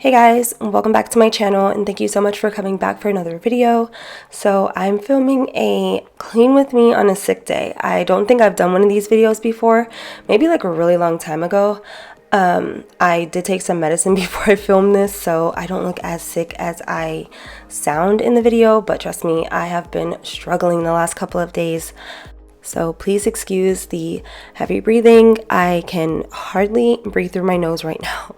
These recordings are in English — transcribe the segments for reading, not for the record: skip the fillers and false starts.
Hey guys, welcome back to my channel and thank you so much for coming back for another video. So I'm filming a clean with me on a sick day. I don't think I've done one of these videos before, maybe like a really long time ago. I did take some medicine before I filmed this, so I don't look as sick as I sound in the video, but trust me, I have been struggling the last couple of days. So please excuse the heavy breathing. I can hardly breathe through my nose right now.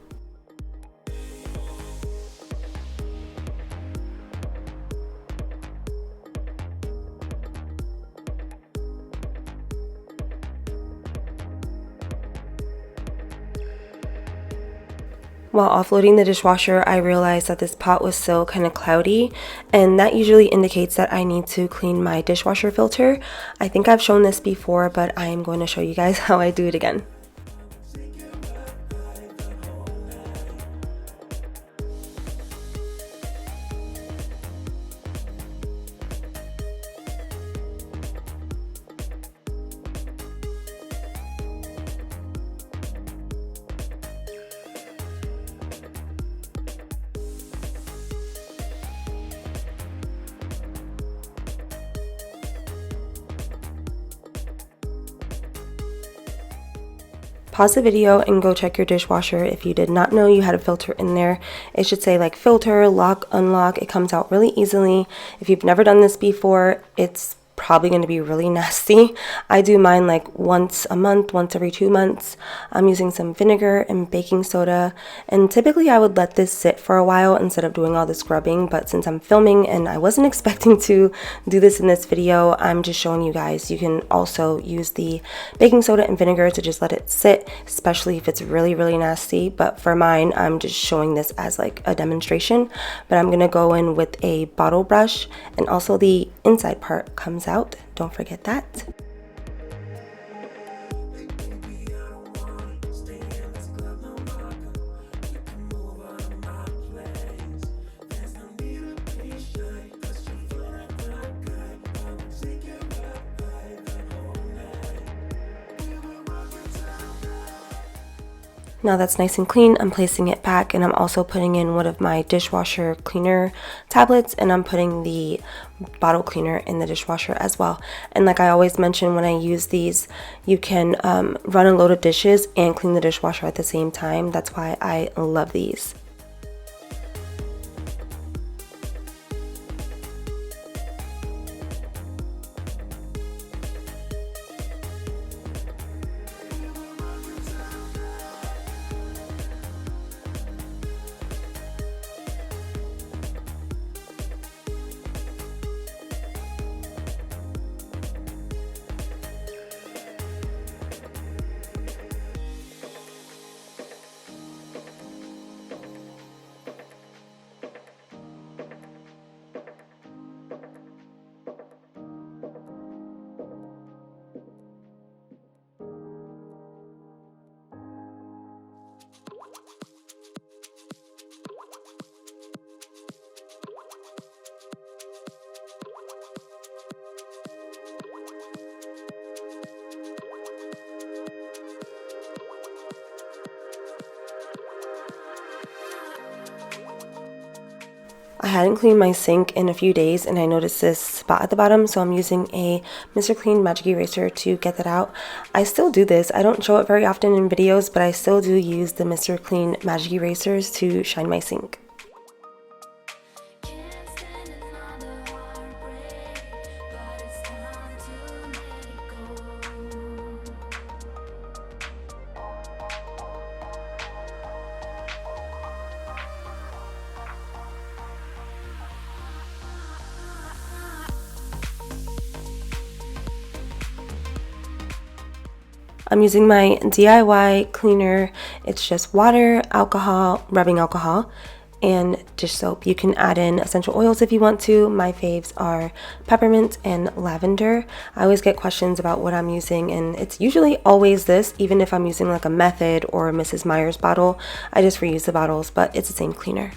While offloading the dishwasher, I realized that this pot was still kind of cloudy, and that usually indicates that I need to clean my dishwasher filter. I think I've shown this before, but I am going to show you guys how I do it again. Pause the video and go check your dishwasher. If you did not know you had a filter in there, it should say like filter, lock, unlock. It comes out really easily. If you've never done this before, it's probably going to be really nasty. I do mine like once a month, once every 2 months. I'm using some vinegar and baking soda, and typically I would let this sit for a while instead of doing all the scrubbing, but since I'm filming and I wasn't expecting to do this in this video, I'm just showing you guys. You can also use the baking soda and vinegar to just let it sit, especially if it's really nasty, but for mine I'm just showing this as like a demonstration. But I'm gonna go in with a bottle brush, and also the inside part comes out, don't forget that. Now that's nice and clean, I'm placing it back, and I'm also putting in one of my dishwasher cleaner tablets, and I'm putting the bottle cleaner in the dishwasher as well. And like I always mention, when I use these, you can run a load of dishes and clean the dishwasher at the same time. That's why I love these. I hadn't cleaned my sink in a few days, and I noticed this spot at the bottom, so I'm using a Mr. Clean Magic Eraser to get that out. I still do this. I don't show it very often in videos, but I still do use the Mr. Clean Magic Erasers to shine my sink. I'm using my DIY cleaner. It's just water, alcohol, rubbing alcohol, and dish soap. You can add in essential oils if you want to. My faves are peppermint and lavender. I always get questions about what I'm using, and it's usually always this. Even if I'm using like a Method or a Mrs. Meyer's bottle, I just reuse the bottles, but it's the same cleaner.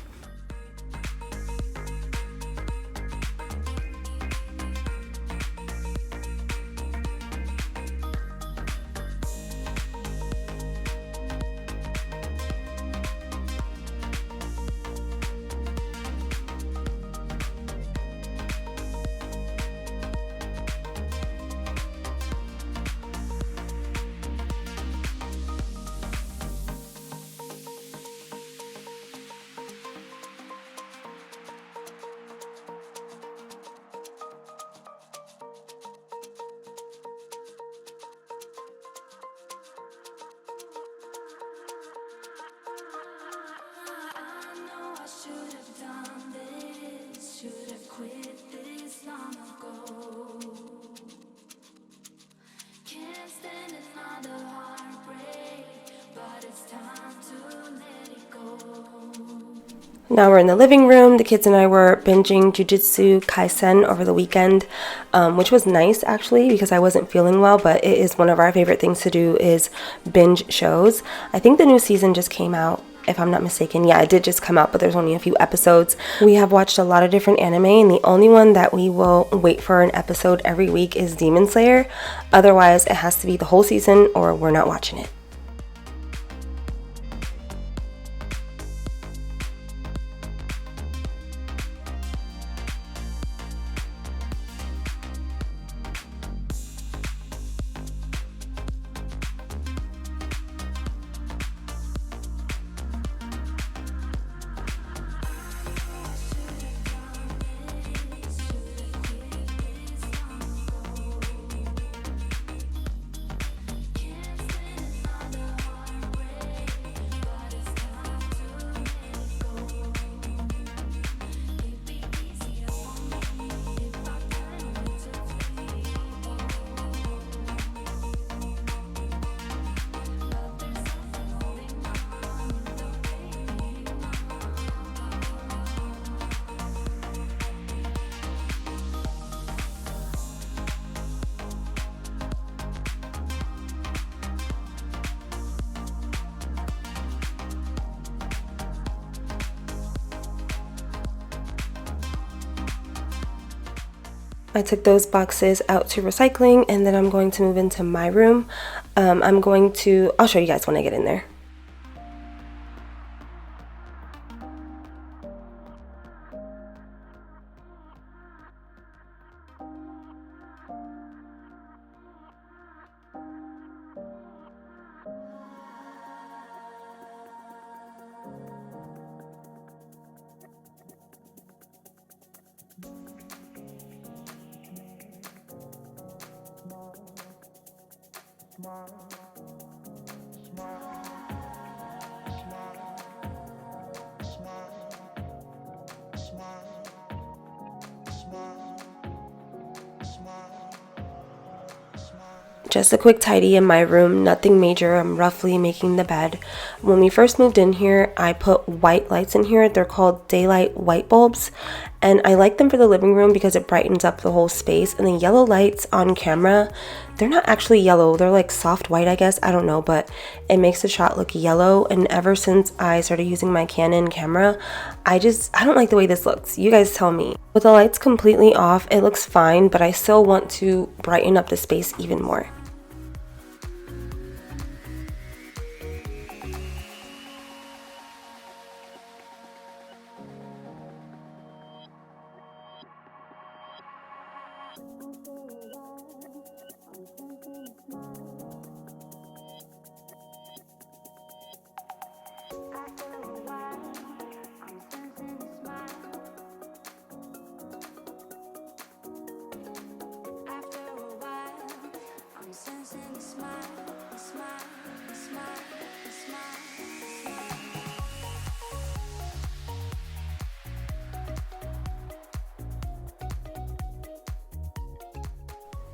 Now we're in the living room. The kids and I were binging Jujutsu Kaisen over the weekend, which was nice actually because I wasn't feeling well, but it is one of our favorite things to do is binge shows. I think the new season just came out, if I'm not mistaken. Yeah, it did just come out, but there's only a few episodes. We have watched a lot of different anime, and the only one that we will wait for an episode every week is Demon Slayer. Otherwise, it has to be the whole season or we're not watching it. I took those boxes out to recycling, and then I'm going to move into my room. I'll show you guys when I get in there. Just a quick tidy in my room, nothing major. I'm roughly making the bed. When we first moved in here, I put white lights in here. They're called daylight white bulbs, and I like them for the living room because it brightens up the whole space. And the yellow lights on camera, they're not actually yellow. They're like soft white, I guess. I don't know, but it makes the shot look yellow. And ever since I started using my Canon camera, I don't like the way this looks. You guys tell me. With the lights completely off, it looks fine, but I still want to brighten up the space even more.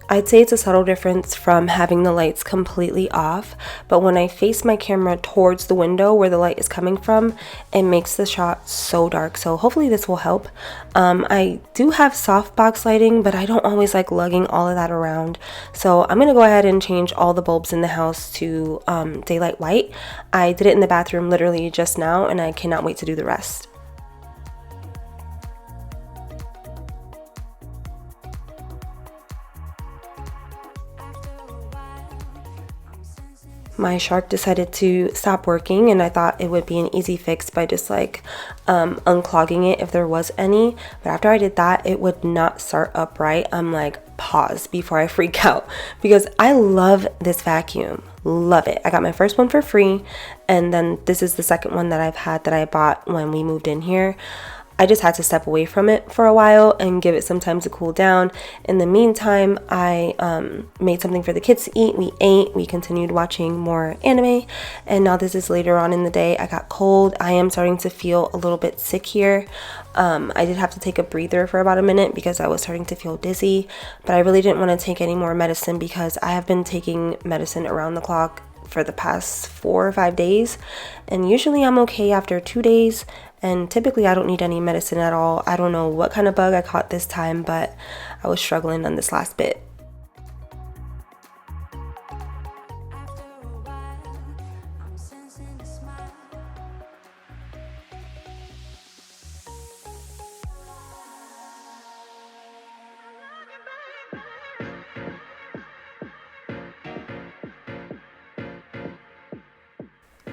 I'd say it's a subtle difference from having the lights completely off, but when I face my camera towards the window where the light is coming from, it makes the shot so dark. So hopefully this will help. I do have softbox lighting, but I don't always like lugging all of that around. So I'm gonna go ahead and change all the bulbs in the house to daylight white. I did it in the bathroom literally just now, and I cannot wait to do the rest. My shark decided to stop working, and I thought it would be an easy fix by just like unclogging it if there was any, but after I did that, it would not start up right. I'm like, pause before I freak out, because I love this vacuum. Love it. I got my first one for free, and then this is the second one that I've had that I bought when we moved in here. I just had to step away from it for a while and give it some time to cool down. In the meantime, I made something for the kids to eat. We ate, we continued watching more anime, and now this is later on in the day. I got cold. I am starting to feel a little bit sick here. I did have to take a breather for about a minute because I was starting to feel dizzy, but I really didn't want to take any more medicine because I have been taking medicine around the clock for the past 4 or 5 days, and usually I'm okay after 2 days, and typically I don't need any medicine at all. I don't know what kind of bug I caught this time, but I was struggling on this last bit.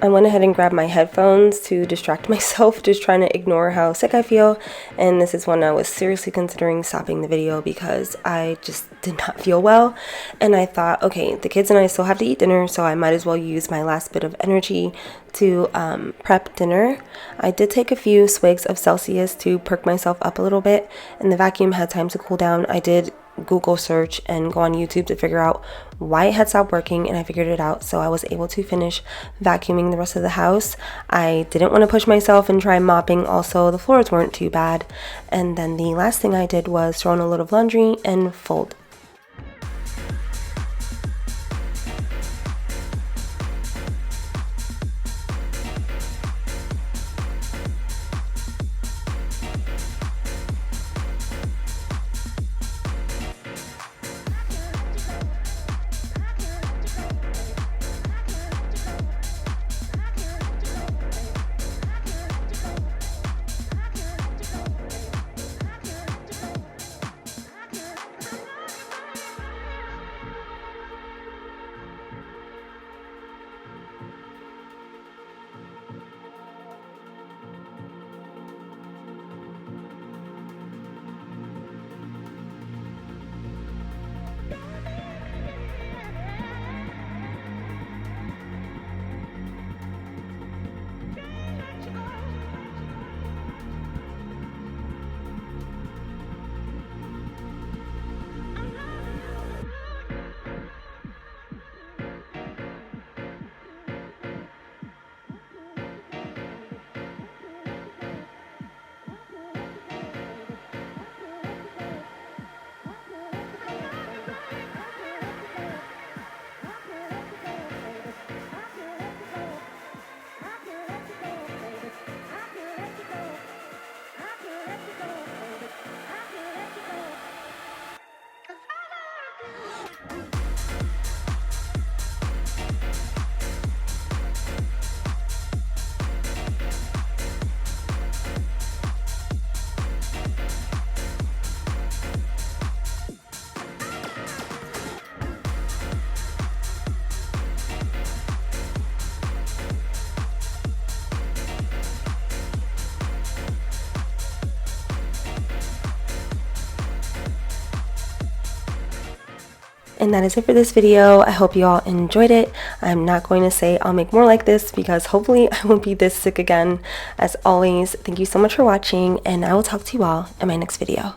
I went ahead and grabbed my headphones to distract myself, just trying to ignore how sick I feel. And this is when I was seriously considering stopping the video because I just did not feel well. And I thought, okay, the kids and I still have to eat dinner, so I might as well use my last bit of energy to prep dinner. I did take a few swigs of Celsius to perk myself up a little bit, and the vacuum had time to cool down. I did Google search and go on YouTube to figure out why it had stopped working, and I figured it out, so I was able to finish vacuuming the rest of the house. I didn't want to push myself and try mopping. Also, the floors weren't too bad. And then the last thing I did was throw in a load of laundry and fold. And that is it for this video. I hope you all enjoyed it. I'm not going to say I'll make more like this because hopefully I won't be this sick again. As always, thank you so much for watching, and I will talk to you all in my next video.